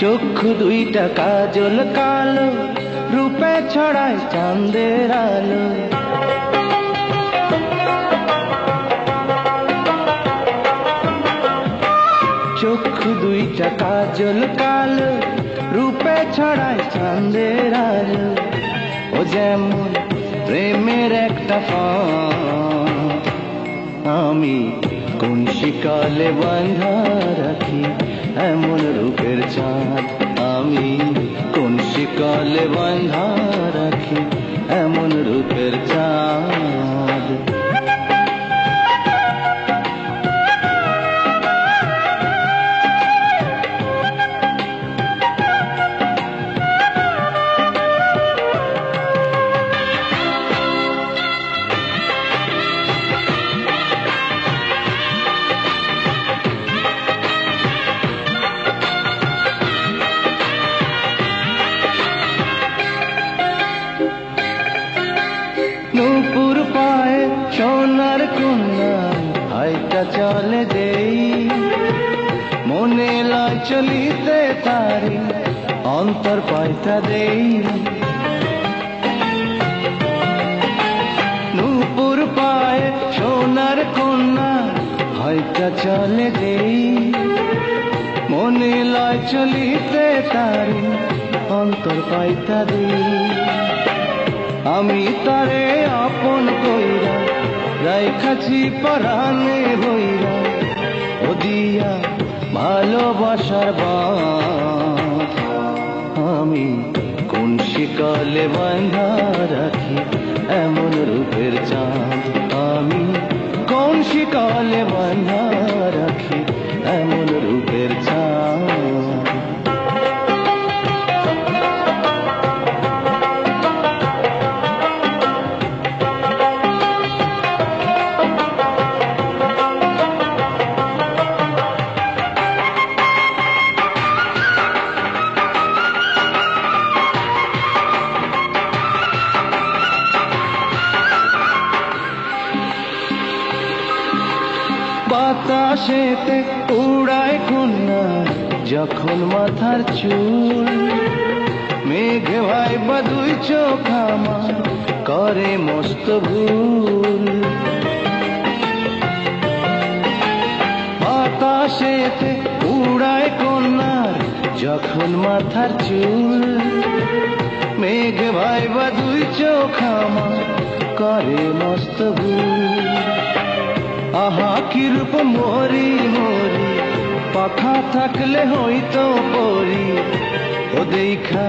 চক্ষু দুইটা কাজল কালো, রূপে ছড়ায় চাঁদের আলো। চক্ষু দুইটা কাজল কালো, রূপে ছড়ায় চাঁদের আলো। ও যেমন প্রেমের একটা ফাঁদ, আমি কোন শিকলে বাঁধা রাখি এমন রূপের চাঁদ। আমি কোন শিকলে বাঁধা রাখি এমন রূপের চাঁদ। নূপুর পায়ে সোনার কন্যা হাইটা চলে যেই, মনে লয় চলিতে তারি অন্তর পাইতা দেই। নূপুর পায়ে সোনার কন্যা হাইটা চলে যেই, মনে লয় চলিতে তারি অন্তর পাইতা দেই। আমি তারে আপন কইরা রাইখাছি পরাণে বইরা, ও দিয়া ভালোবাসার বাঁধ। আমি কোন শিকলে বাঁধা রাখি এমন রূপের চাঁদ। আমি কোন শিকলে বাঁধা রাখি এমন রূপের চাঁদ। বাতাসেতে উড়ায় কন্যা যখন মাথার চুল, মেঘে ভাইবা দুই চোখ আমার করে মস্ত ভুল। বাতাসেতে উড়ায় কন্যা যখন মাথার চুল, মেঘে ভাইবা দুই চোখ আমার করে মস্ত ভুল। আহা কি রূপ মরি মরি, পাখা থাকলে হইতো পরি, ও দেখা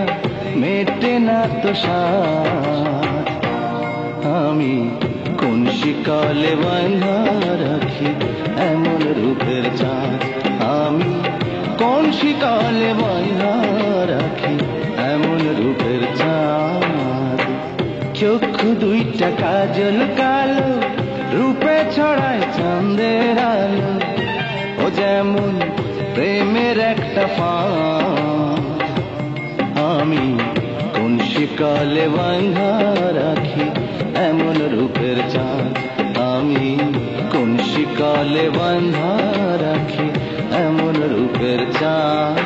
মেটে না তো সাথ। আমি কোন শিকলে বাঁধা রাখি এমন রূপের চাঁদ। আমি কোন শিকলে বাঁধা রাখি এমন রূপের চাঁদ। চক্ষু দুইটা কাজল কালো, রূপে ছড়ায় চাঁদের আলো। ও যেমন প্রেমের একটা ফাঁদ, আমি কোন শিকলে বাঁধা রাখি এমন রূপের চাঁদ। আমি কোন শিকলে বাঁধা রাখি এমন রূপের চাঁদ।